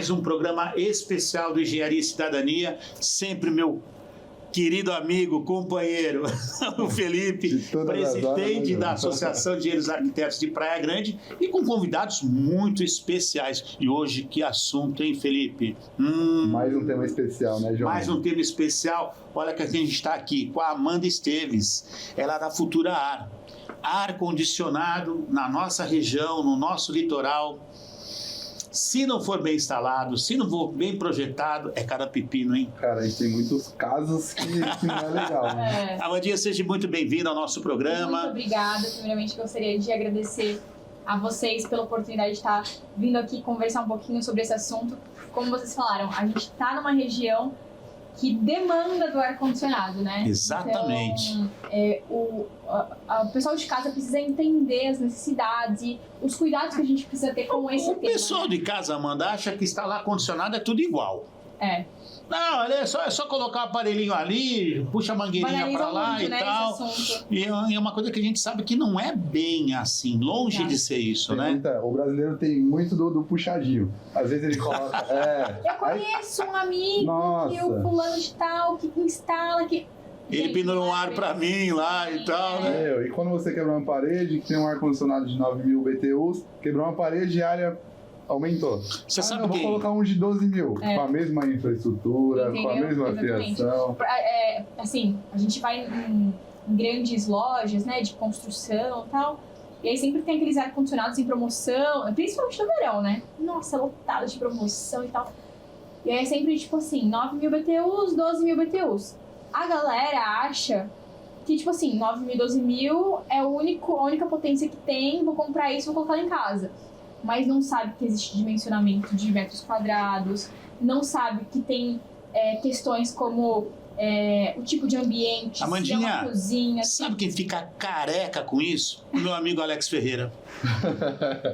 mais um programa especial do Engenharia e Cidadania, sempre meu querido amigo, companheiro, o Felipe, presidente da Associação de Engenheiros Arquitetos de Praia Grande, e com convidados muito especiais. E hoje, que assunto, hein, Felipe? Mais um tema especial, né, João? Mais um tema especial. Olha que a gente está aqui com a Amanda Esteves, ela é da Futura ar-condicionado na nossa região, no nosso litoral. Se não for bem instalado, se não for bem projetado, é cada pepino, hein? Cara, a gente tem muitos casos que não é legal, né? Amandinha, seja muito bem-vinda ao nosso programa. Muito obrigada. Primeiramente, gostaria de agradecer a vocês pela oportunidade de estar vindo aqui conversar um pouquinho sobre esse assunto. Como vocês falaram, a gente está numa região que demanda do ar-condicionado, né? Exatamente. Então, o pessoal de casa precisa entender as necessidades e os cuidados que a gente precisa ter com esse tema. O pessoal de casa, Amanda, acha que instalar ar-condicionado é tudo igual. Não, é só colocar o aparelhinho ali, puxa a mangueirinha pra lá muito, e tal. E é uma coisa que a gente sabe que não é bem assim, longe de ser isso, né? O brasileiro tem muito do puxadinho. Às vezes ele coloca... Eu conheço um amigo que o fulano de tal, que instala, que... Ele pendura um ar pra mim lá e tal, né? E quando você quebra uma parede, que tem um ar-condicionado de 9.000 BTUs, quebrou uma parede, a área aumentou. Você sabe vou colocar um de 12.000, com a mesma infraestrutura, entendeu? Com a mesma fiação. Assim, a gente vai em grandes lojas, né, de construção e tal, e aí sempre tem aqueles ar-condicionados em promoção, principalmente no verão, né? Nossa, lotado de promoção e tal. E aí é sempre tipo assim, 9.000 BTUs, 12.000 BTUs. A galera acha que, tipo assim, 9.000, 12.000 é a única potência que tem, vou comprar isso, vou colocar lá em casa. Mas não sabe que existe dimensionamento de metros quadrados, não sabe que tem questões como o tipo de ambiente, Amandinha, se é uma cozinha... Sabe quem fica careca com isso? O meu amigo Alex Ferreira.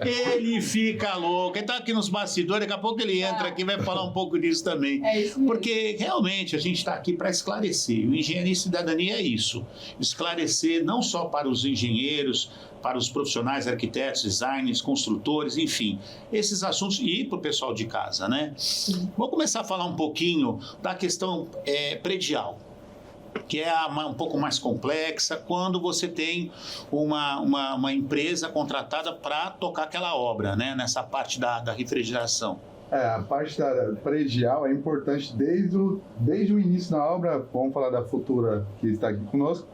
Ele fica louco. Ele tá aqui nos bastidores, daqui a pouco ele entra aqui e vai falar um pouco disso também. É isso mesmo. Porque realmente a gente está aqui para esclarecer. O Engenharia e Cidadania é isso. Esclarecer não só para os engenheiros, para os profissionais, arquitetos, designers, construtores, enfim, esses assuntos, e para o pessoal de casa, né? Sim. Vamos começar a falar um pouquinho da questão predial, que é um pouco mais complexa, quando você tem uma empresa contratada para tocar aquela obra, né? Nessa parte da refrigeração. A parte da predial é importante desde o início da obra. Vamos falar da Futura, que está aqui conosco.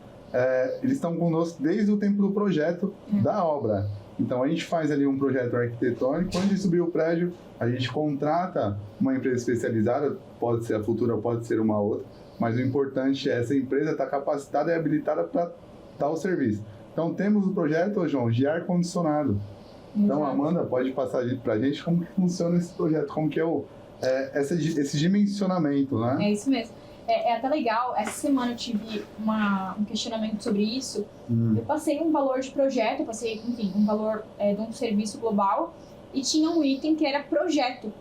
Eles estão conosco desde o tempo do projeto da obra. Então a gente faz ali um projeto arquitetônico. Quando a gente subir o prédio, a gente contrata uma empresa especializada, pode ser a Futura, pode ser uma outra, mas o importante é essa empresa estar capacitada e habilitada para tal serviço. Então temos o projeto, João, de ar-condicionado. Então, Amanda, pode passar para a gente como que funciona esse projeto, como que é esse dimensionamento, né? É isso mesmo. É até legal, essa semana eu tive um questionamento sobre isso. Eu passei um valor de projeto, eu passei, enfim, um valor de um serviço global, e tinha um item que era projeto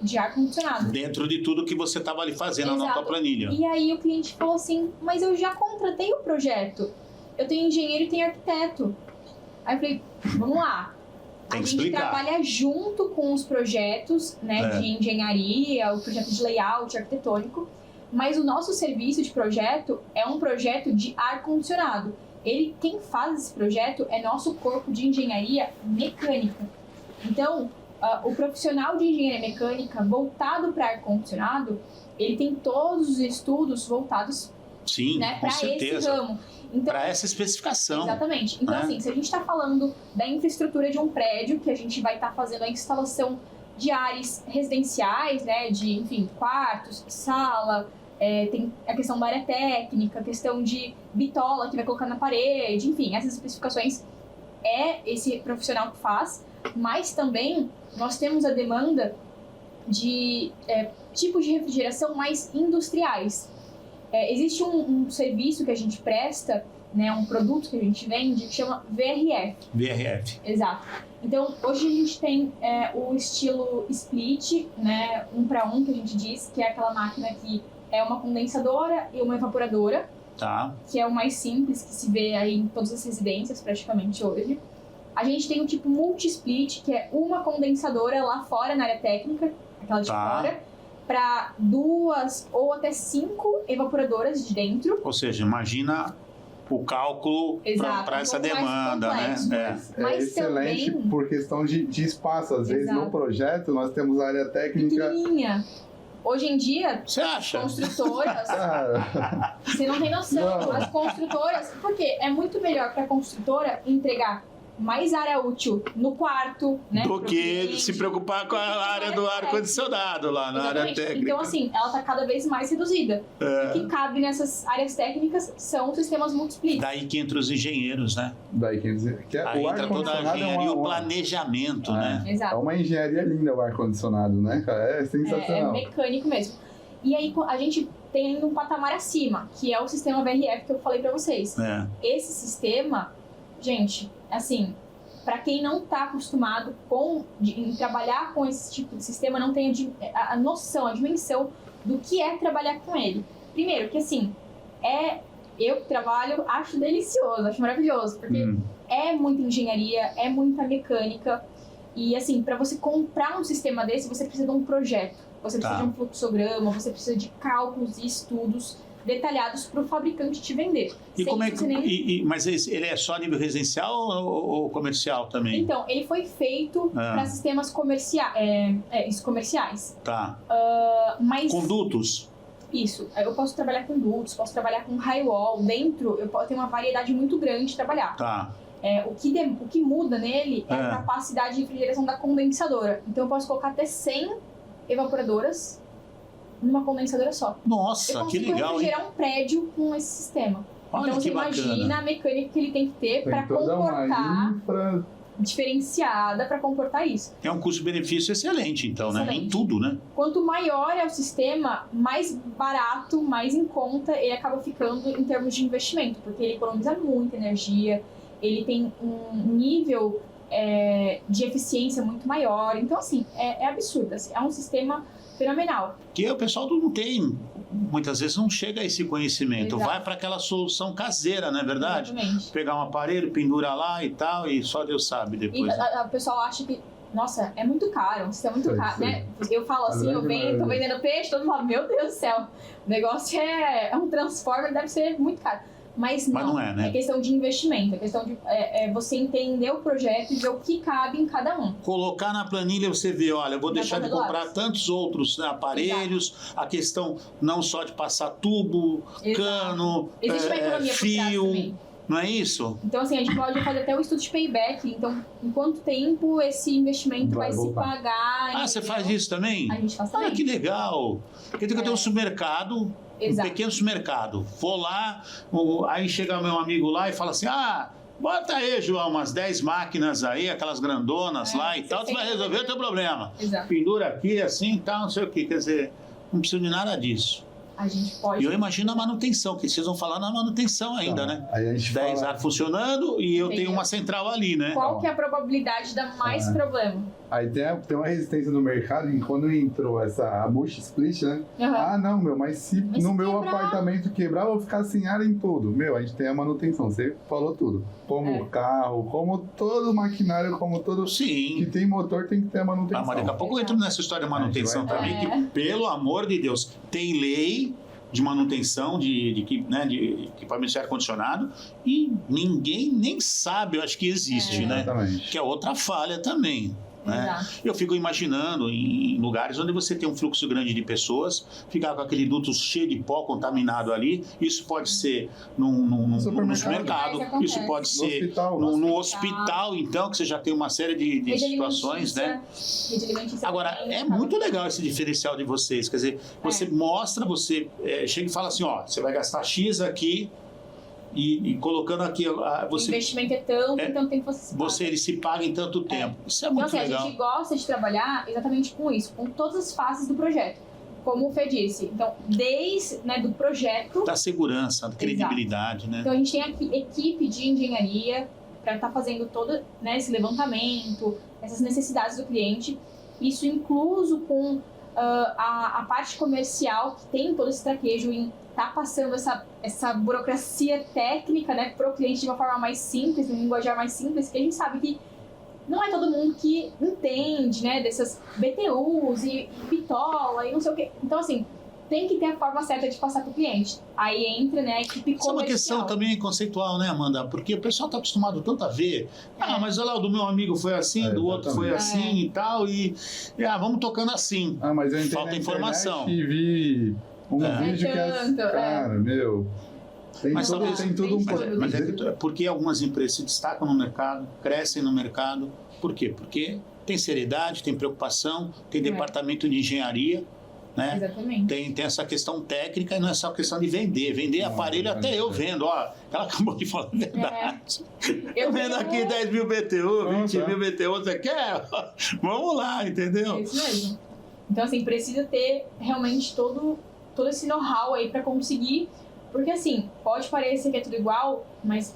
de ar-condicionado. Dentro de tudo que você estava ali fazendo na tua planilha. E aí o cliente falou assim, mas eu já contratei o projeto, eu tenho engenheiro e tenho arquiteto. Aí eu falei, vamos lá. Tem que a gente explicar. Trabalha junto com os projetos, né, de engenharia, o projeto de layout arquitetônico, mas o nosso serviço de projeto é um projeto de ar-condicionado. Quem faz esse projeto é nosso corpo de engenharia mecânica. Então, o profissional de engenharia mecânica voltado para ar-condicionado, ele tem todos os estudos voltados, né, para esse ramo. Então, para essa especificação. Exatamente. Então, assim, se a gente está falando da infraestrutura de um prédio, que a gente vai estar fazendo a instalação de áreas residenciais, né, de, enfim, quartos, sala, tem a questão da área técnica, a questão de bitola que vai colocar na parede, enfim, essas especificações esse profissional que faz, mas também nós temos a demanda de tipos de refrigeração mais industriais. Existe um serviço que a gente presta, né, um produto que a gente vende, que chama VRF. VRF. Exato. Então, hoje a gente tem o estilo split, né, 1 para 1, que a gente diz, que é aquela máquina que é uma condensadora e uma evaporadora, Tá. que é o mais simples que se vê aí em todas as residências praticamente hoje. A gente tem o tipo multi-split, que é uma condensadora lá fora, na área técnica, aquela de fora, para 2 ou até 5 evaporadoras de dentro. Ou seja, imagina o cálculo para essa demanda, complexo, né? É excelente também, por questão de espaço. Às vezes no projeto nós temos a área técnica pequenininha. Hoje em dia, você acha? As construtoras... Você não tem noção. Não. As construtoras... Porque é muito melhor para a construtora entregar mais área útil no quarto, né? Do que se preocupar com a área do ar-condicionado lá na área técnica. Então, assim, ela está cada vez mais reduzida. O que cabe nessas áreas técnicas são sistemas multi-split. Daí que entra os engenheiros, né? Daí que aí entra toda a engenharia e o planejamento, né? Exato. É uma engenharia linda o ar-condicionado, né, cara? É sensacional. É mecânico mesmo. E aí a gente tem ainda um patamar acima, que é o sistema VRF que eu falei para vocês. Esse sistema, gente, assim, para quem não está acostumado em trabalhar com esse tipo de sistema, não tem a noção, a dimensão do que é trabalhar com ele. Primeiro, que assim, eu que trabalho, acho delicioso, acho maravilhoso, porque é muita engenharia, é muita mecânica, e assim, para você comprar um sistema desse, você precisa de um projeto, você precisa de um fluxograma, você precisa de cálculos e estudos detalhados para o fabricante te vender. E como é que, mas ele é só a nível residencial ou comercial também? Então, ele foi feito para sistemas comerciais. Tá. Mas condutos? Isso. Eu posso trabalhar com dutos, posso trabalhar com drywall. Dentro, eu tenho uma variedade muito grande de trabalhar. Tá. O que muda nele é a capacidade de refrigeração da condensadora. Então, eu posso colocar até 100 evaporadoras numa condensadora só. Nossa, que legal, hein? Eu consigo refrigerar um prédio com esse sistema. Olha, então, você imagina a mecânica que ele tem que ter para comportar, diferenciada para comportar isso. É um custo-benefício excelente, então, né? Em tudo, né? Quanto maior é o sistema, mais barato, mais em conta ele acaba ficando em termos de investimento, porque ele economiza muita energia, ele tem um nível de eficiência muito maior. Então, assim, é absurdo. Assim, é um sistema fenomenal. Que o pessoal não tem, muitas vezes não chega a esse conhecimento. Exato. Vai para aquela solução caseira, não é verdade? Exatamente. Pegar um aparelho, pendura lá e tal, e só Deus sabe depois. E o pessoal acha que, nossa, é muito caro, um sistema muito caro, né? Eu falo assim, tô vendendo peixe, todo mundo fala, meu Deus do céu, o negócio é um transformer, deve ser muito caro. Mas não é, né? É questão de investimento, é questão de você entender o projeto e ver o que cabe em cada um. Colocar na planilha, você vê, olha, eu vou deixar de comprar tantos outros aparelhos, a questão não só de passar tubo, cano, fio, não é isso? Então, assim, a gente pode fazer até o estudo de payback, então, em quanto tempo esse investimento vai se pagar. Você faz isso também? A gente faz também. Que legal! Quer dizer que eu tenho um supermercado... Exato. Um pequeno supermercado. Vou lá, aí chega meu amigo lá e fala assim, bota aí, João, umas 10 máquinas aí, aquelas grandonas lá e tal, tu vai resolver o teu problema. Exato. Pendura aqui, assim e tal, não sei o que. Quer dizer, não precisa de nada disso. A gente pode... E eu imagino a manutenção, que vocês vão falar na manutenção ainda, né? Aí a gente 10 ar funcionando e eu tenho uma central ali, né? Qual que é a probabilidade de dar mais problema? Aí tem uma resistência no mercado, e quando entrou a multi-split, né? Uhum. Mas se no meu apartamento quebrar, eu vou ficar sem ar em tudo. A gente tem a manutenção, você falou tudo. Como carro, como todo maquinário, como todo... Sim. Que tem motor, tem que ter a manutenção. Mas daqui a pouco eu entro nessa história de manutenção também, que, pelo amor de Deus, tem lei de manutenção de equipamento de ar-condicionado e ninguém nem sabe, eu acho que existe, né? Exatamente. Que é outra falha também. Né? Eu fico imaginando em lugares onde você tem um fluxo grande de pessoas, ficar com aquele duto cheio de pó contaminado ali. Isso pode ser no supermercado, isso pode ser no hospital, então, que você já tem uma série de situações, né? Agora, é muito legal esse diferencial de vocês. Quer dizer, você mostra, você chega e fala assim, você vai gastar X aqui. E colocando aqui... O investimento é tanto, então tem que você ele se paga em tanto tempo. Isso é muito legal. A gente gosta de trabalhar exatamente com isso, com todas as fases do projeto. Como o Fê disse. Então, desde do projeto... Da segurança, da credibilidade, né? Então, a gente tem aqui equipe de engenharia para estar fazendo todo esse levantamento, essas necessidades do cliente. Isso incluso com a parte comercial, que tem todo esse traquejo em tá passando essa burocracia técnica, né, pro cliente de uma forma mais simples, num linguajar mais simples, que a gente sabe que não é todo mundo que entende, né, dessas BTUs e bitola e não sei o quê. Então, assim, tem que ter a forma certa de passar para o cliente. Aí entra, né, a equipe comercial. Isso é uma questão também conceitual, né, Amanda? Porque o pessoal está acostumado tanto a ver. Mas olha lá, o do meu amigo foi assim, do outro foi assim e tal, e vamos tocando assim. Mas eu falta informação. E vi um vídeo que cara, meu... Tem tudo um pouco. Mas porque algumas empresas se destacam no mercado, crescem no mercado. Por quê? Porque tem seriedade, tem preocupação, tem departamento de engenharia, né? Exatamente. Tem essa questão técnica e não é só questão de vender. Vender aparelho até eu vendo. Ó, ela acabou de falar a verdade. Eu vendo aqui 10 mil BTU, 20 mil BTU, você quer? Vamos lá, entendeu? É isso mesmo. Então, assim, precisa ter realmente todo esse know-how aí para conseguir. Porque, assim, pode parecer que é tudo igual, mas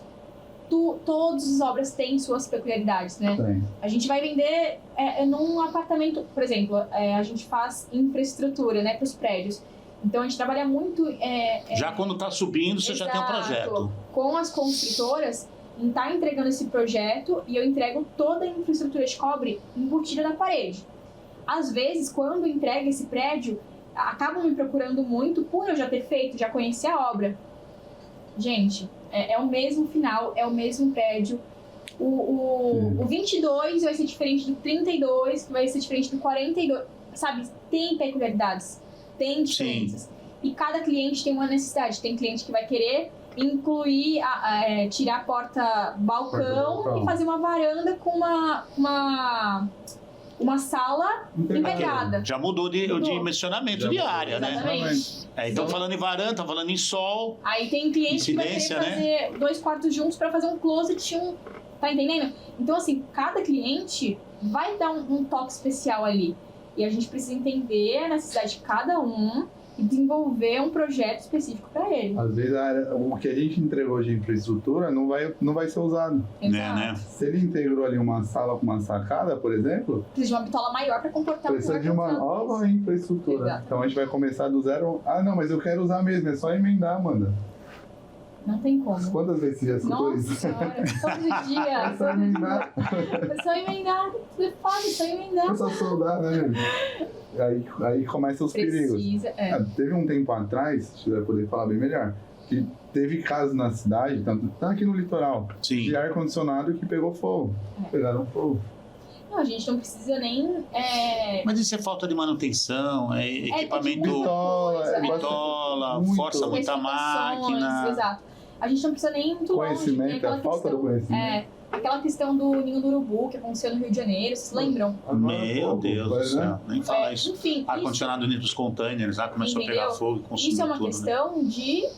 todas as obras têm suas peculiaridades, né? Tem. A gente vai vender num apartamento, por exemplo, a gente faz infraestrutura, né, para os prédios. Então, a gente trabalha muito... já quando está subindo, você já tem um projeto. Com as construtoras, em estar entregando esse projeto, e eu entrego toda a infraestrutura de cobre embutida na parede. Às vezes, quando entrega esse prédio, acabam me procurando muito por eu já ter feito, já conhecer a obra. Gente, é o mesmo final, é o mesmo prédio. O 22 vai ser diferente do 32, que vai ser diferente do 42. Sabe, tem peculiaridades, tem diferenças. Sim. E cada cliente tem uma necessidade. Tem cliente que vai querer incluir, tirar a porta balcão e fazer uma varanda com uma sala integrada. Já mudou de dimensionamento de área, né? Exatamente. Então, falando em varanda, estão falando em sol. Aí tem cliente que vai querer fazer 2 quartos juntos para fazer um closet, tá entendendo? Então, assim, cada cliente vai dar um toque especial ali. E a gente precisa entender a necessidade de cada um e desenvolver um projeto específico para ele. Às vezes o que a gente entregou de infraestrutura não vai ser usado. Né? Se ele integrou ali uma sala com uma sacada, por exemplo... Precisa de uma bitola maior para comportar o precisa de uma nova infraestrutura. Exato. Então a gente vai começar do zero... não, mas eu quero usar mesmo, é só emendar, Amanda. Não tem como. Quantas vezes você já escutou isso? Nossa senhora, todo dia. É só emendar. É só emendar. É fácil, é só emendar. É só soldar, né, gente? Aí começam os perigos. Teve um tempo atrás, se você vai poder falar bem melhor, que teve casos na cidade, tanto aqui no litoral, de ar-condicionado que pegou fogo. Pegaram fogo. Não, a gente não precisa nem... Mas isso é falta de manutenção, equipamento... Bitola, força muita máquina... Exato. A gente não precisa nem ir muito longe. Conhecimento, a falta do conhecimento. Aquela questão do Ninho do Urubu, que aconteceu no Rio de Janeiro, vocês lembram? Meu Deus do céu, nem falar isso. Enfim, ar-condicionado dentro dos containers, lá começou a pegar fogo e consumiu tudo. Isso é uma questão de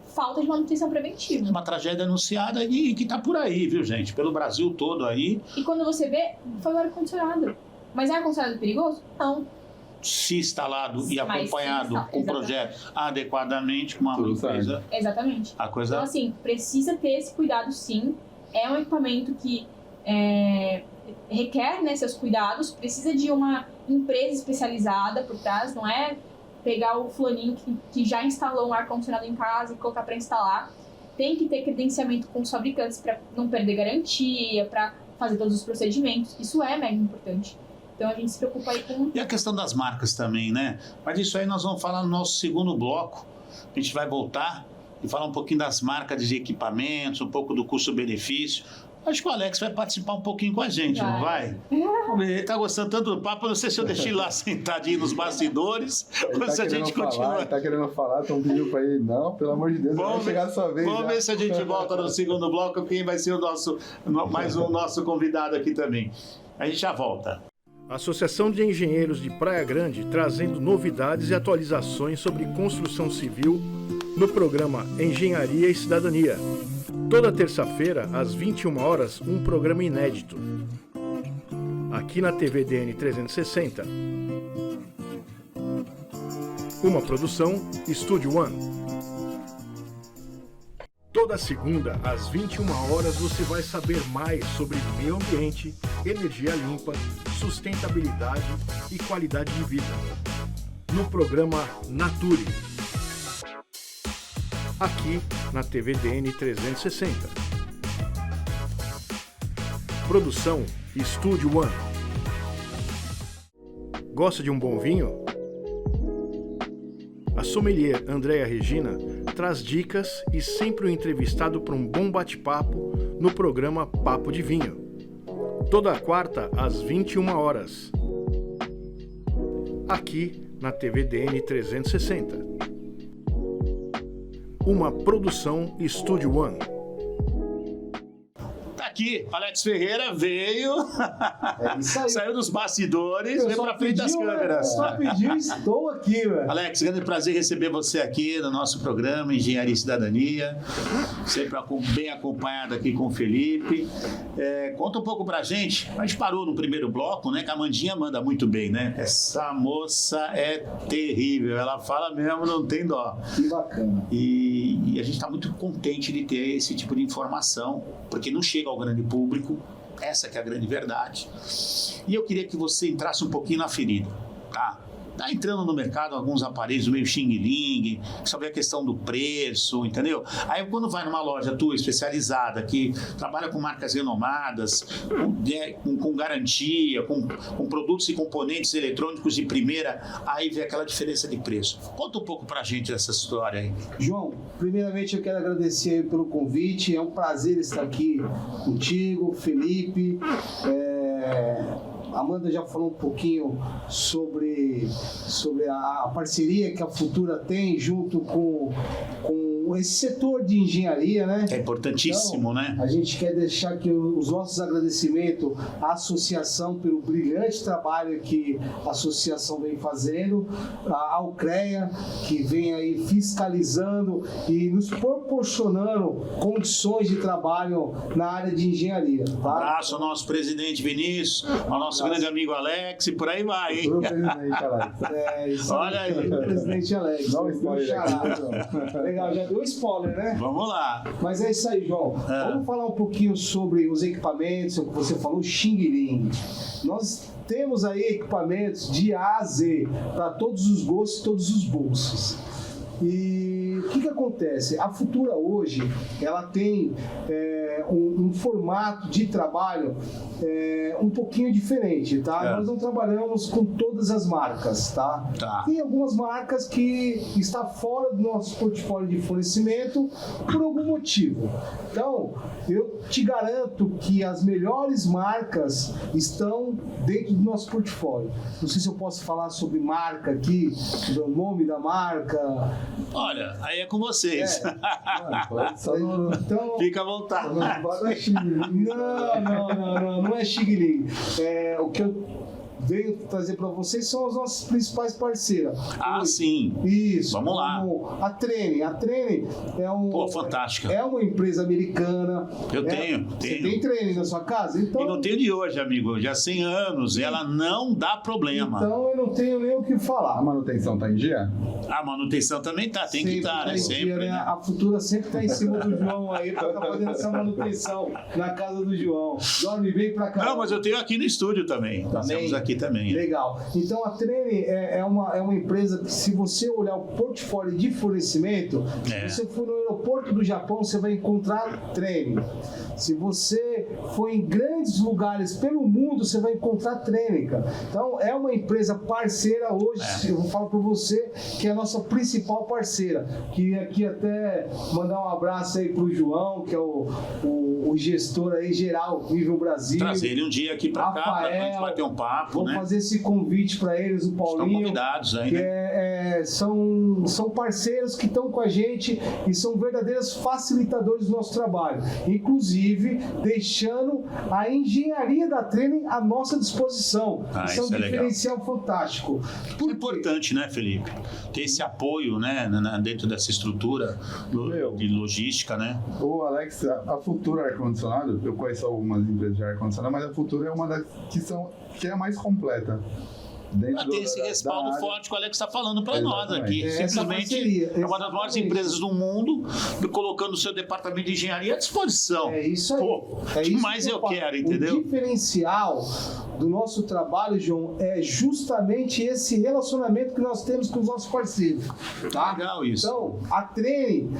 falta de manutenção preventiva. Uma tragédia anunciada e que tá por aí, viu, gente? Pelo Brasil todo aí. E quando você vê, foi o ar-condicionado. Mas é ar-condicionado perigoso? Não. Se instalado e acompanhado com o projeto adequadamente com uma empresa. Exatamente. A coisa... Então, assim, precisa ter esse cuidado, sim. É um equipamento que requer, né, seus cuidados, precisa de uma empresa especializada por trás, não é pegar o fulaninho que já instalou um ar-condicionado em casa e colocar para instalar. Tem que ter credenciamento com os fabricantes para não perder garantia, para fazer todos os procedimentos. Isso é mega importante. Então a gente se preocupa aí com... E a questão das marcas também, né? Mas isso aí nós vamos falar no nosso segundo bloco. A gente vai voltar e falar um pouquinho das marcas de equipamentos, um pouco do custo-benefício. Acho que o Alex vai participar um pouquinho com a gente, não vai? Ele tá gostando tanto do papo, não sei se eu deixei ele lá sentadinho nos bastidores, ou se a gente continua. Ele tá querendo falar, estão pedindo para ele, não, pelo amor de Deus, vai chegar a sua vez. Vamos ver se a gente volta no segundo bloco, quem vai ser mais um nosso convidado aqui também. A gente já volta. Associação de Engenheiros de Praia Grande trazendo novidades e atualizações sobre construção civil no programa Engenharia e Cidadania. Toda terça-feira, às 21 horas, um programa inédito. Aqui na TVDN 360. Uma produção Estúdio One. Toda segunda, às 21 horas, você vai saber mais sobre meio ambiente, energia limpa, sustentabilidade e qualidade de vida. No programa Nature. aqui na TVDN 360. Produção Estúdio One. Gosta de um bom vinho? A sommelier Andréa Regina traz dicas e sempre o entrevistado para um bom bate-papo no programa Papo de Vinho. Toda quarta às 21 horas. Aqui na TVDN 360. Uma produção Estúdio One. Aqui, Alex Ferreira veio, saiu dos bastidores, veio pra frente das câmeras. Só pediu, estou aqui, velho. Alex, grande prazer receber você aqui no nosso programa Engenharia e Cidadania, sempre bem acompanhado aqui com o Felipe. Conta um pouco pra gente, a gente parou no primeiro bloco, né, que a Amandinha manda muito bem, né? Essa moça é terrível, ela fala mesmo, não tem dó. Que bacana. E a gente está muito contente de ter esse tipo de informação, porque não chega ao grande público, essa que é a grande verdade. E eu queria que você entrasse um pouquinho na ferida, tá? Tá entrando no mercado alguns aparelhos meio xing-ling, sobre a questão do preço, entendeu? Aí quando vai numa loja tua especializada, que trabalha com marcas renomadas, com garantia, com produtos e componentes eletrônicos de primeira, aí vem aquela diferença de preço. Conta um pouco pra gente dessa história aí. João, primeiramente eu quero agradecer pelo convite, é um prazer estar aqui contigo, Felipe. Amanda já falou um pouquinho sobre a parceria que a Futura tem junto com esse setor de engenharia, né? É importantíssimo, então, né? A gente quer deixar aqui os nossos agradecimentos à associação pelo brilhante trabalho que a associação vem fazendo, ao CREA, que vem aí fiscalizando e nos proporcionando condições de trabalho na área de engenharia. Tá? Um abraço ao nosso presidente Vinícius, ao nosso grande amigo Alex, e por aí vai, hein? O presidente Alex. Isso olha aí. O presidente Alex. Não, spoiler aqui. Legal, já deu spoiler, né? Vamos lá. Mas é isso aí, João. Vamos falar um pouquinho sobre os equipamentos, o que você falou, xing-ling. Nós temos aí equipamentos de A a Z, para todos os gostos e todos os bolsos. E o que acontece? A Futura hoje, ela tem um formato de trabalho um pouquinho diferente, tá? Nós não trabalhamos com todas as marcas, tá? Tem algumas marcas que está fora do nosso portfólio de fornecimento por algum motivo. Então, eu te garanto que as melhores marcas estão dentro do nosso portfólio. Não sei se eu posso falar sobre marca aqui, o nome da marca. Olha, aí é com vocês. Então, fica à vontade. Não é xing-ling. O que eu venho trazer para vocês são as nossas principais parceiras. Sim. Isso. Vamos lá. A Trene. A Trene fantástica. É uma empresa americana. Eu tenho. Você tem Trene na sua casa? Então, e não tenho de hoje, amigo. Já há 100 anos. Ela não dá problema. Então eu não tenho nem o que falar. A manutenção tá em dia? A manutenção também tá. Tem que estar, né? Sempre. Né? A Futura sempre tá em cima do João aí para estar fazendo essa manutenção na casa do João. Dorme bem pra cá. Não, mas eu tenho aqui no estúdio também. Nós temos aqui também. Legal. Então a Trene é uma empresa que, se você olhar o portfólio de fornecimento, se você for no aeroporto do Japão, você vai encontrar Trene. Se você for em grandes lugares pelo mundo, você vai encontrar Trene, cara. Então é uma empresa parceira hoje. Eu vou falar para você que é a nossa principal parceira. Queria aqui até mandar um abraço aí pro João, que é o gestor aí geral nível Brasil. Trazer ele um dia aqui para cá, pra gente bater um papo. Vou fazer esse convite para eles, o Paulinho. Estão convidados aí, né? São parceiros que estão com a gente e são verdadeiros facilitadores do nosso trabalho. Inclusive, deixando a engenharia da Trene à nossa disposição. Isso é um diferencial fantástico. É importante, né, Felipe? Ter esse apoio, né, dentro dessa estrutura de logística, né? Ô, Alex, a Futura Ar-Condicionado, eu conheço algumas empresas de ar-condicionado, mas a Futura é uma das que é a mais completa. dentro tem esse respaldo forte que o Alex está falando para nós aqui. Simplesmente é uma das maiores empresas do mundo, colocando o seu departamento de engenharia à disposição. É isso aí. Pô, o que mais eu quero, entendeu? O diferencial do nosso trabalho, João, é justamente esse relacionamento que nós temos com os nossos parceiros. Tá? Legal isso. Então, a Trane,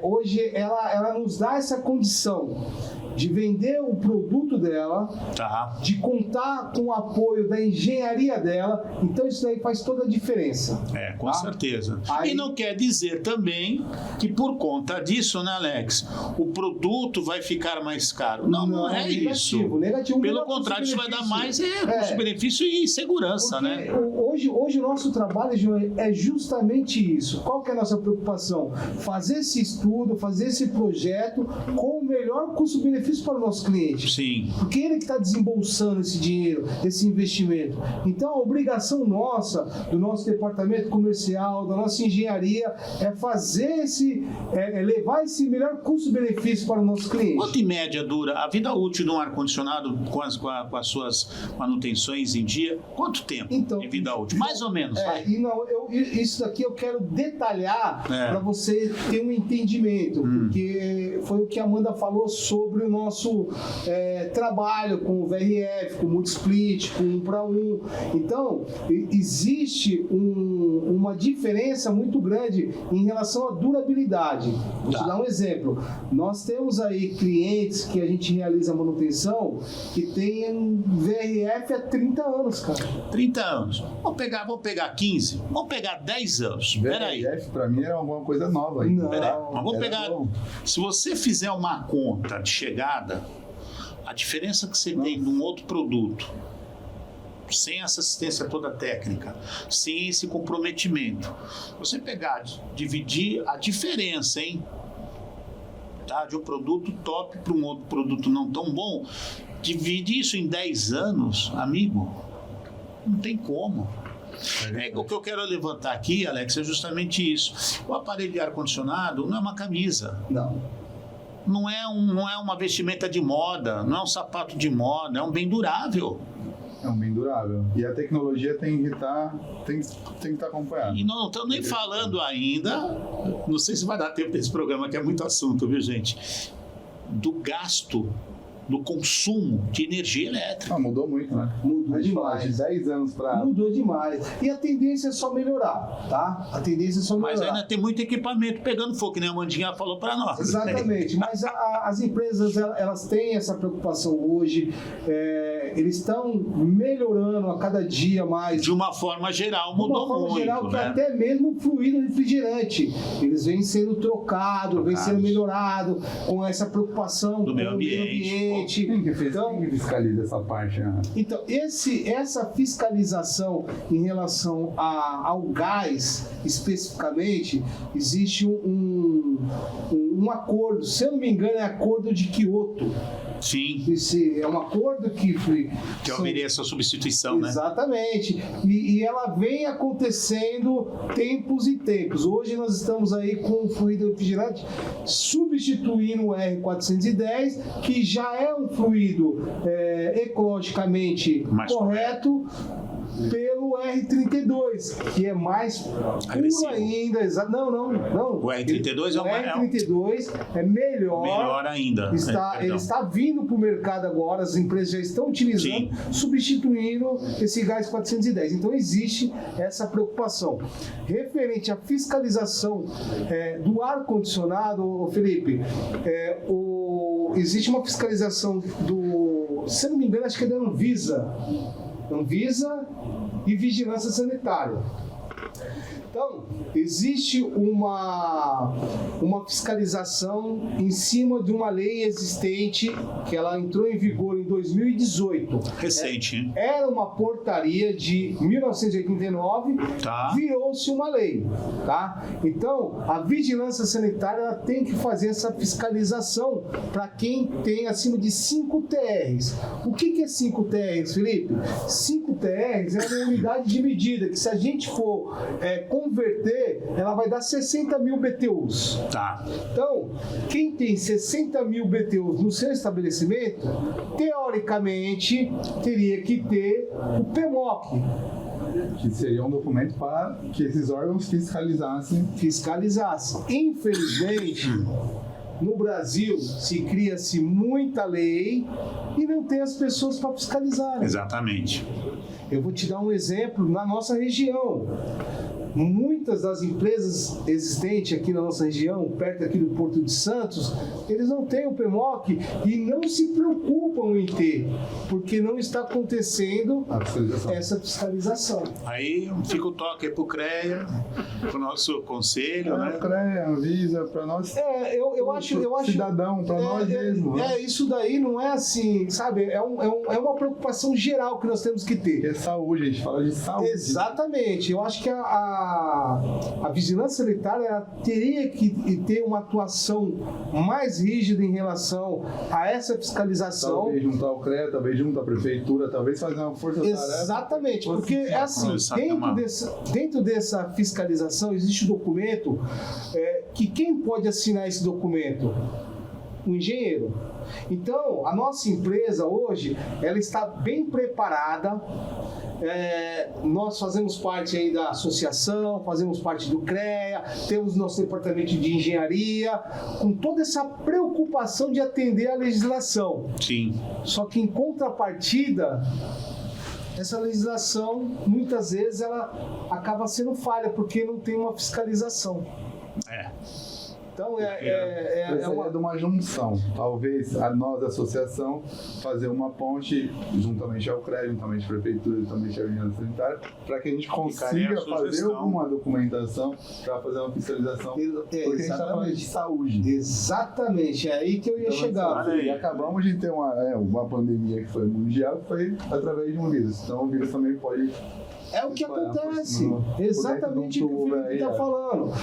hoje, ela nos dá essa condição de vender o produto dela, de contar com o apoio da engenharia dela. Então isso daí faz toda a diferença. Com certeza. E não quer dizer também que por conta disso, né, Alex, o produto vai ficar mais caro. Não é negativo, isso. Negativo. Pelo contrário, isso vai dar mais custo-benefício e segurança, né? Hoje o nosso trabalho, João, é justamente isso. Qual que é a nossa preocupação? Fazer esse estudo, fazer esse projeto com o melhor custo-benefício para o nosso cliente. Sim. Porque ele que está desembolsando esse dinheiro, esse investimento. Então, a obrigação nossa, do nosso departamento comercial, da nossa engenharia, é fazer levar esse melhor custo-benefício para o nosso cliente. Quanto em média dura a vida útil de um ar-condicionado com as suas manutenções em dia? Quanto tempo de vida útil? Mais ou menos, vai. Isso daqui eu quero detalhar para você ter um entendimento, porque foi o que a Amanda falou sobre o nosso trabalho com o VRF, com o Multisplit, com 1 para 1. Então, existe uma diferença muito grande em relação à durabilidade. Vou te dar um exemplo. Nós temos aí clientes que a gente realiza manutenção que tem VRF há 30 anos, cara. 30 anos. Vou pegar 15, vamos pegar 10 anos. Peraí. VRF para mim era alguma coisa nova. Vamos pegar. Se você fizer uma conta de chegada, a diferença que você tem num outro produto, sem essa assistência toda técnica, sem esse comprometimento, você pegar, dividir a diferença, de um produto top para um outro produto não tão bom, divide isso em 10 anos, amigo, não tem como. O que eu quero levantar aqui, Alex, é justamente isso. O aparelho de ar-condicionado não é uma camisa. Não é uma vestimenta de moda, não é um sapato de moda, é um bem durável. É um bem durável. E a tecnologia tem que estar acompanhada. E não estamos nem falando ainda, não sei se vai dar tempo desse programa, que é muito assunto, viu, gente? Do gasto, do consumo de energia elétrica. Mudou muito, né? Mudou demais. De 10 anos para... Mudou demais. E a tendência é só melhorar, tá? A tendência é só melhorar. Mas ainda tem muito equipamento pegando fogo, que nem a Amandinha falou para nós. Exatamente. Mas as empresas, elas têm essa preocupação hoje. Eles estão melhorando a cada dia mais. De uma forma geral, mudou muito. De uma forma geral, que até mesmo o fluido refrigerante, eles vêm sendo trocados, vêm sendo melhorados com essa preocupação do meio ambiente. Quem que fiscaliza essa parte? Então, essa fiscalização em relação ao gás, especificamente, existe um acordo, se eu não me engano, é acordo de Kyoto. Sim. Esse é um acordo que haveria essa substituição, né? Exatamente. E ela vem acontecendo tempos e tempos. Hoje nós estamos aí com o fluido refrigerante substituindo o R410, que já é um fluido ecologicamente correto, pelo R32, que é mais agressivo puro ainda. Não. O R32 é melhor ainda. Ele está vindo para o mercado agora, as empresas já estão utilizando, substituindo esse gás 410. Então existe essa preocupação. Referente à fiscalização do ar-condicionado, Felipe, existe uma fiscalização se não me engano, acho que é da Anvisa e Vigilância Sanitária. Então, existe uma fiscalização em cima de uma lei existente que ela entrou em vigor em 2018. Recente, hein? Era uma portaria de 1989, virou-se uma lei, tá? Então, a vigilância sanitária ela tem que fazer essa fiscalização para quem tem acima de 5 TRs. O que é 5 TRs, Felipe? 5 TRs é uma unidade de medida que, se a gente for converter, ela vai dar 60 mil BTUs. Tá. Então, quem tem 60 mil BTUs no seu estabelecimento, teoricamente, teria que ter o PMOC. Que seria um documento para que esses órgãos fiscalizassem. Infelizmente, no Brasil, se cria-se muita lei e não tem as pessoas para fiscalizar. Exatamente. Eu vou te dar um exemplo na nossa região. Muitas das empresas existentes aqui na nossa região, perto aqui do Porto de Santos, eles não têm o PMOC e não se preocupam em ter, porque não está acontecendo essa fiscalização. Aí fica o toque para o CREA, para o nosso conselho, né? CREA, Anvisa, para nós. Eu acho cidadão, para nós mesmos. Isso daí não é assim, sabe? É uma preocupação geral que nós temos que ter. É saúde, a gente fala de saúde. Exatamente. Eu acho que a vigilância sanitária teria que ter uma atuação mais rígida em relação a essa fiscalização. Talvez juntar o CREA, talvez juntar a prefeitura, talvez fazer uma força-tarefa. Exatamente, porque é assim, dentro dessa fiscalização existe um documento que quem pode assinar esse documento? O engenheiro. Então, a nossa empresa hoje, ela está bem preparada. Nós fazemos parte aí da associação, fazemos parte do CREA, temos nosso departamento de engenharia, com toda essa preocupação de atender a legislação. Sim. Só que em contrapartida, essa legislação, muitas vezes, ela acaba sendo falha, porque não tem uma fiscalização. Então, seria de uma junção. Talvez a nós, a associação, fazer uma ponte juntamente ao CREA, juntamente à prefeitura, juntamente à vigilância sanitária, para que a gente consiga fazer alguma documentação para fazer uma fiscalização. Porque a gente está falando de saúde. Exatamente, é aí que eu ia chegar. E acabamos de ter uma pandemia que foi mundial, que foi através de um vírus. Então o vírus também pode... É o que acontece, exatamente o que o Felipe está falando.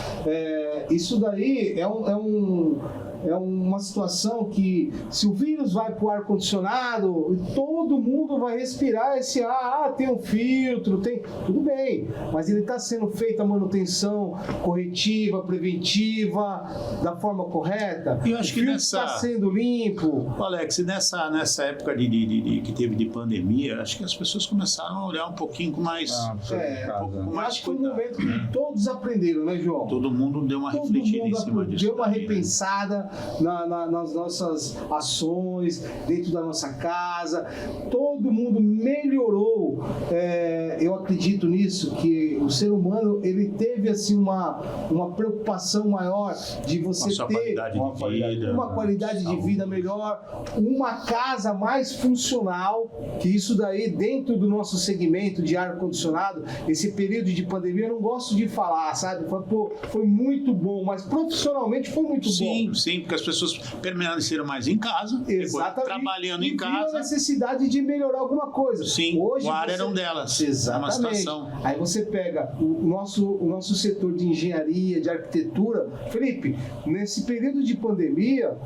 Isso daí é uma situação que, se o vírus vai para o ar-condicionado, todo mundo vai respirar esse ar, tem um filtro, tudo bem, mas ele está sendo feita a manutenção corretiva, preventiva, da forma correta. Eu acho que está sendo limpo. Alex, nessa época que teve de pandemia, acho que as pessoas começaram a olhar um pouquinho com mais... acho que foi um momento que todos aprenderam, né, João? Todo mundo deu uma refletida em cima disso. Deu uma repensada nas nossas ações, dentro da nossa casa. Todo mundo melhorou. Eu acredito nisso, que o ser humano ele teve assim uma preocupação maior de você ter uma qualidade de vida melhor, uma casa mais funcional, que isso daí dentro do nosso segmento de ar-condicionado, esse período de pandemia, eu não gosto de falar, sabe? Foi muito bom, mas profissionalmente foi muito bom. Sim, porque as pessoas permaneceram mais em casa, trabalhando em casa. E a necessidade de melhorar alguma coisa. Sim, hoje o ar era um delas. Exatamente. Uma situação. Aí você pega o nosso setor de engenharia, de arquitetura. Felipe, nesse período de pandemia,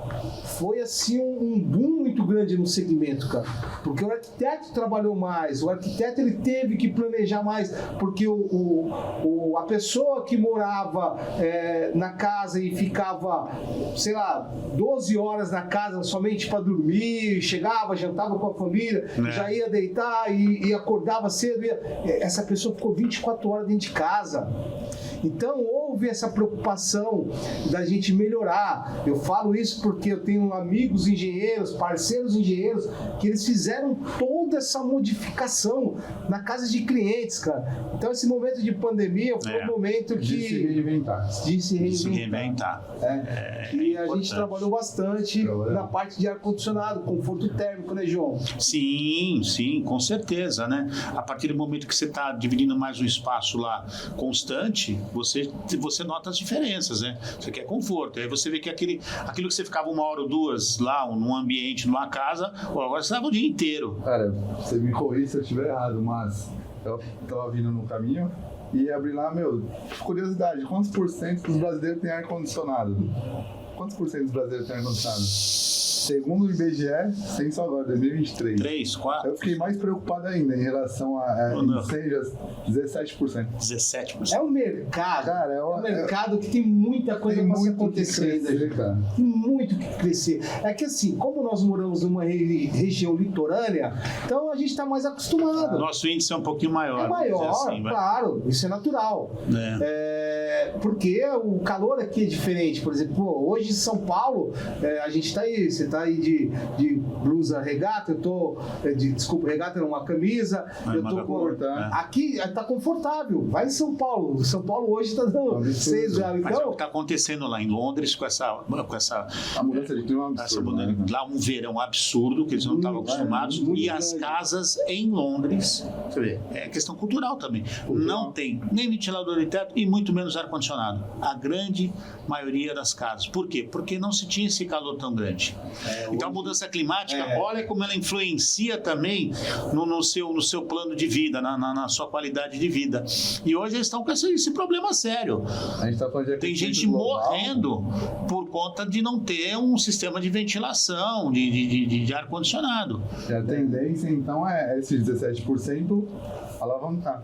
foi assim um boom muito grande no segmento, cara. Porque o arquiteto trabalhou mais, o arquiteto ele teve que planejar mais, porque a pessoa que morava na casa e ficava, sei lá, 12 horas na casa somente para dormir, chegava, jantava com a família, já ia deitar e acordava cedo. Essa pessoa ficou 24 horas dentro de casa. Então houve essa preocupação da gente melhorar. Eu falo isso porque eu tenho amigos engenheiros, parceiros engenheiros, que eles fizeram toda essa modificação na casa de clientes, cara. Então esse momento de pandemia foi um momento de se reinventar. E a gente trabalhou bastante na parte de ar-condicionado, conforto térmico, né, João? Sim, com certeza, né? A partir do momento que você está dividindo mais um espaço lá constante, você nota as diferenças, né? Você quer conforto. Aí você vê que aquilo que você ficava 1 hora ou 2 lá, num ambiente, numa casa, agora você estava o dia inteiro. Cara, você me corrige se eu estiver errado, mas eu estava vindo no caminho e abri lá, curiosidade, quantos % dos brasileiros têm ar-condicionado? Quantos % dos brasileiros têm ar-condicionado? Segundo o IBGE, censo agora, 2023. 3, 4? Eu fiquei mais preocupado ainda em relação a incêndios, 17%. 17%. É um mercado, Cara, é um mercado que tem muita coisa tem para se muito que acontecer ainda. crescer, cara. Tem muito que crescer. É que assim, como nós moramos numa região litorânea, então a gente está mais acostumado. Nosso índice é um pouquinho maior. É maior, vamos dizer assim, vai. claro, isso é natural. Porque o calor aqui é diferente. Por exemplo, hoje em São Paulo, a gente está aí, você está aí de blusa regata, eu tô desculpa, regata não, uma camisa, eu tô com... Aqui está confortável, vai em São Paulo. São Paulo hoje está dando 6 graus. Mas Então, o que está acontecendo lá em Londres com essa A mudança de clima é um absurdo, né? lá um verão absurdo que eles não estavam acostumados, muito e as grande. casas em Londres, você vê, é questão cultural também, não tem nem ventilador de teto e muito menos ar-condicionado, a grande maioria das casas. Por quê? Porque não se tinha esse calor tão grande. Então a mudança climática, olha como ela influencia também no seu plano de vida, na sua qualidade de vida. E hoje eles estão com esse problema sério. A gente tá falando de Tem gente global, morrendo por conta de não ter um sistema de ventilação, de ar-condicionado. E a tendência, então, é esses 17% alavancar.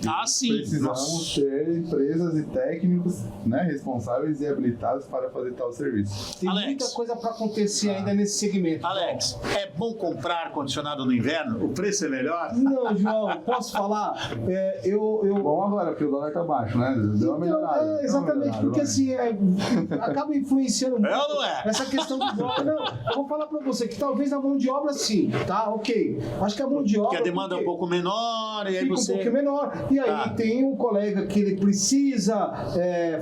Ah, sim. Precisamos ter empresas e técnicos, né, responsáveis e habilitados para fazer tal serviço. tem Alex. muita coisa para acontecer ainda nesse segmento. Alex, é bom comprar ar-condicionado no inverno? O preço é melhor? Não, João, posso falar? Bom agora, porque o dólar tá baixo, né? Deu uma melhorada. Então, exatamente, porque assim, acaba influenciando muito É ou não é? essa questão do dólar. Não, eu vou falar para você que talvez a mão de obra sim, tá? Ok. Acho que a mão de obra... Porque a demanda é um pouco menor, e aí fica você... um pouquinho menor. E aí tem um colega que ele precisa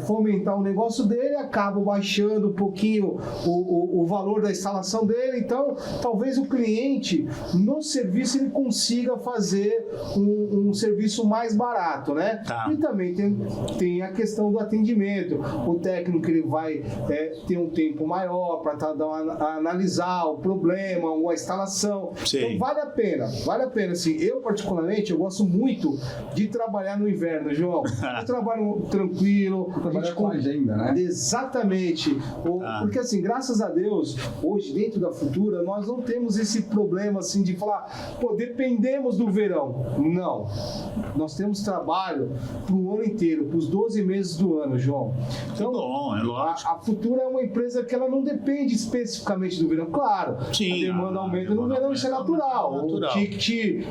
fomentar o negócio dele, acaba baixando um pouquinho o valor da instalação dele. Então, talvez o cliente, no serviço, ele consiga fazer um serviço mais barato, né? Tá. E também tem a questão do atendimento. O técnico, ele vai ter um tempo maior para analisar o problema, uma instalação. Sim. Então, vale a pena. Assim, eu, particularmente, eu gosto muito de trabalhar no inverno, João. Eu trabalho tranquilo. Trabalha com agenda, né? Exatamente. Porque, assim, graças a Deus, hoje, dentro da Futura, nós não temos esse problema, assim, de falar, pô, dependemos do verão. Não. Nós temos trabalho para o ano inteiro, para os 12 meses do ano, João. Então, bom, é lógico. A Futura é uma empresa que ela não depende especificamente do verão. Claro, Sim, a demanda aumenta no verão, isso é natural. O ticket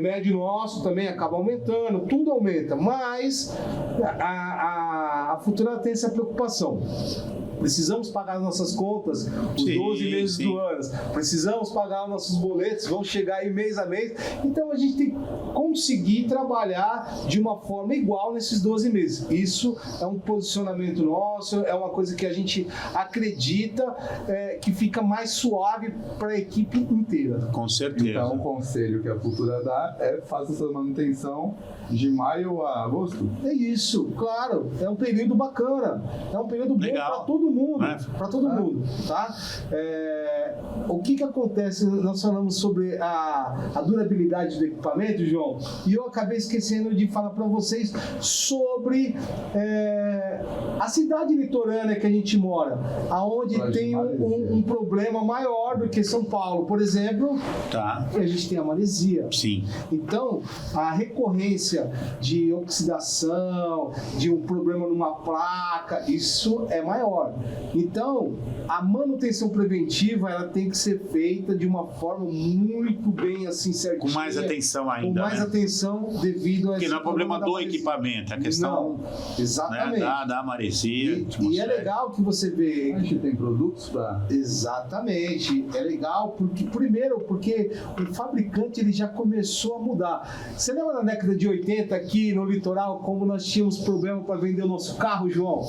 médio nosso também acaba aumentando, tudo aumenta, mas a Futura tem essa preocupação. Precisamos pagar nossas contas os 12 meses do ano. Precisamos pagar nossos boletos, vão chegar aí mês a mês. Então a gente tem que conseguir trabalhar de uma forma igual nesses 12 meses. Isso é um posicionamento nosso, é uma coisa que a gente acredita que fica mais suave para a equipe inteira. Com certeza. Então, o conselho que a Futura dá é faça essa manutenção de maio a agosto. É isso, claro. É um período bacana. É um período bom para todo mundo. Para todo mundo, tá? O que acontece? Nós falamos sobre a durabilidade do equipamento, João, e eu acabei esquecendo de falar para vocês sobre a cidade litorânea que a gente mora, aonde tem um problema maior do que São Paulo, por exemplo. Tá. A gente tem a maresia. Sim. Então, a recorrência de oxidação, de um problema numa placa, isso é maior. Então, a manutenção preventiva, ela tem que ser feita de uma forma muito bem assim certinha. Com mais atenção ainda. Com mais né? atenção devido a Porque não é problema do equipamento, é a questão, não, exatamente. Né, da maresia. E é legal que você vê. A gente tem produtos para... Exatamente. É legal porque o fabricante ele já começou a mudar. Você lembra na década de 80 aqui no litoral, como nós tínhamos problema para vender o nosso carro, João?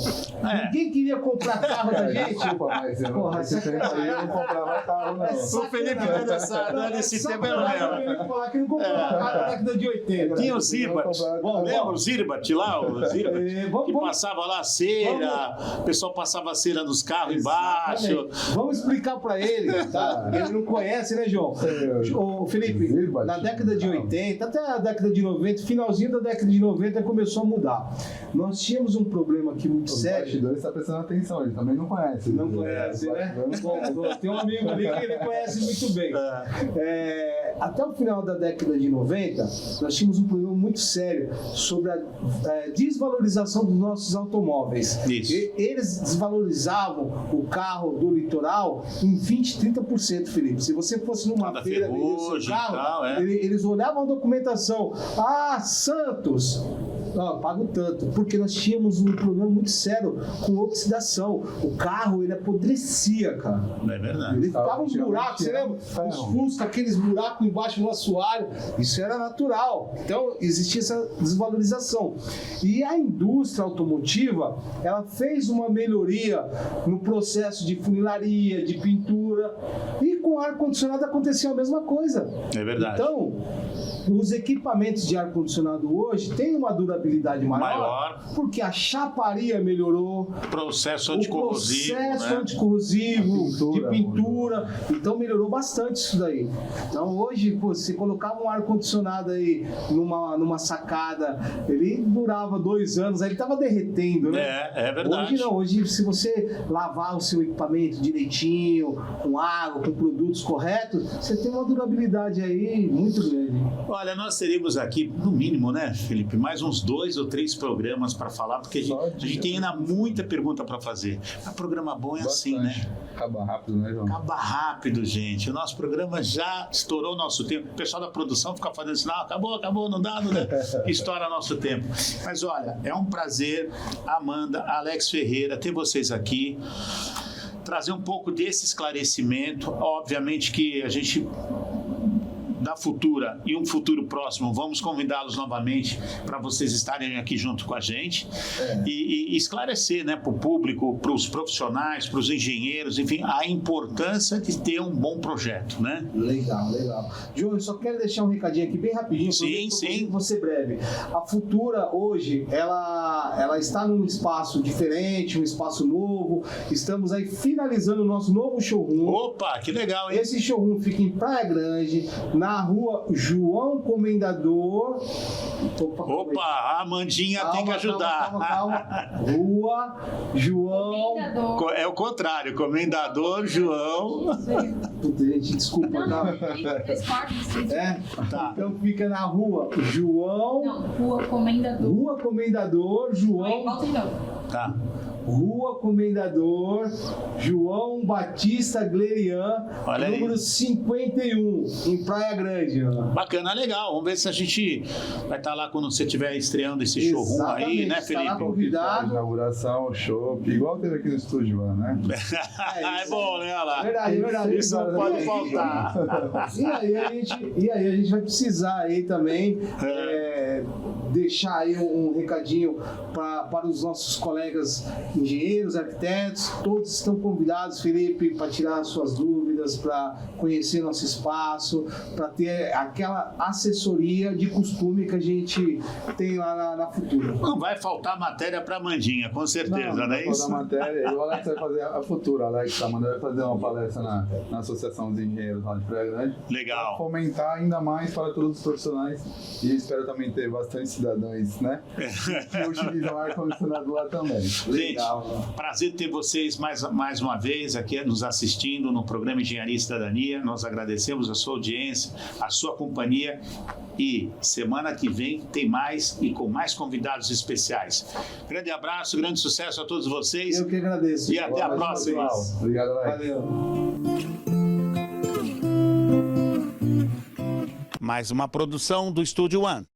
Ninguém queria comprar carro da gente. Desculpa, mas eu não, esse tempo aí eu não comprava carro, não. O Felipe vai nesse tempo eu não lembro. Falar que não comprava carro na década de 80. Tinha o Zirbat. Lembra o Zirbat lá? O Zirbat, que passava lá cera, o pessoal passava cera nos carros embaixo. Vamos explicar para ele, tá? Ele não conhece, né, João? Ô Felipe, na década de 80, até a década de 90, finalzinho da década de 90 começou a mudar. Nós tínhamos um problema aqui muito sério. Os bastidores estão prestando atenção, ele também não conhece. Não conhece, né? Tem um amigo ali que ele conhece muito bem. Até o final da década de 90, nós tínhamos um problema muito sério sobre a desvalorização dos nossos automóveis. Isso. Eles desvalorizavam o carro do litoral em 20, 30%, Felipe. Se você fosse numa feira vender o seu carro, eles olhavam a documentação. Ah, Santos! Pago tanto, porque nós tínhamos um problema muito sério com oxidação. O carro, ele apodrecia, cara. Não é verdade. Ele ficava uns buracos, você lembra? Os Fusca, aqueles buracos embaixo do assoalho. Isso era natural. Então, existia essa desvalorização. E a indústria automotiva, ela fez uma melhoria no processo de funilaria, de pintura. E com ar-condicionado aconteceu a mesma coisa. É verdade. Então, os equipamentos de ar-condicionado hoje têm uma durabilidade maior, porque a chaparia melhorou, processo anticorrosivo, de pintura, então melhorou bastante isso daí. Então hoje, você colocava um ar-condicionado aí numa sacada, ele durava 2 anos, aí ele estava derretendo, né? É verdade. Hoje não, hoje se você lavar o seu equipamento direitinho, com água, com produtos corretos, você tem uma durabilidade aí muito grande. Olha, nós teríamos aqui, no mínimo, né, Felipe, mais uns 2 ou 3 programas para falar, porque a gente tem ainda muita pergunta para fazer. Mas programa bom é assim, né? Acaba rápido, né, João? Acaba rápido, gente. O nosso programa já estourou o nosso tempo. O pessoal da produção fica fazendo sinal, acabou, não dá. Estoura nosso tempo. Mas olha, é um prazer, Amanda, Alex Ferreira, ter vocês aqui. Trazer um pouco desse esclarecimento. Obviamente que a gente, da Futura e um futuro próximo, vamos convidá-los novamente para vocês estarem aqui junto com a gente e esclarecer, né, para o público, para os profissionais, para os engenheiros, enfim, a importância de ter um bom projeto, né? Legal. João, eu só quero deixar um recadinho aqui bem rapidinho. Sim. Vou ser breve. A Futura hoje, ela está num espaço diferente, um espaço novo. Estamos aí finalizando o nosso novo showroom. Opa, que legal, hein? Esse showroom fica em Praia Grande, na rua João Comendador. Opa, a Amandinha tem que ajudar. Calma. Rua João... Comendador. É o contrário, Comendador João. Gente, desculpa, tá? Tá. Então fica na rua João... Não, Rua Comendador. Rua Comendador João... Volta de novo. Tá. Rua Comendador João Batista Glerian, número 51, em Praia Grande. Bacana, legal. Vamos ver se a gente vai estar lá quando você estiver estreando esse showroom aí, né, Felipe? Estará convidado. Inauguração, show, igual teve aqui no estúdio lá, né? É bom, né? Olha lá. Verdade. Isso não pode faltar. E aí a gente vai precisar aí também deixar aí um recadinho para os nossos colegas engenheiros, arquitetos, todos estão convidados, Felipe, para tirar suas dúvidas, para conhecer nosso espaço, para ter aquela assessoria de costume que a gente tem lá na Futura. Não vai faltar matéria para Mandinha, com certeza, não é isso? Não vai faltar matéria, e o Alex vai fazer a Futura, Alex, a Amanda vai fazer uma palestra na Associação dos Engenheiros lá de Praia Grande. Legal. Para fomentar ainda mais para todos os profissionais, e espero também ter bastante cidadãos, né? Que utilizam ar-condicionado lá também. Gente, prazer ter vocês mais uma vez aqui nos assistindo no programa Engenharia e Cidadania. Nós agradecemos a sua audiência, a sua companhia e semana que vem tem mais e com mais convidados especiais. Grande abraço, grande sucesso a todos vocês. Eu que agradeço. E até a próxima. Obrigado, Alex. Valeu. Mais uma produção do Estúdio One.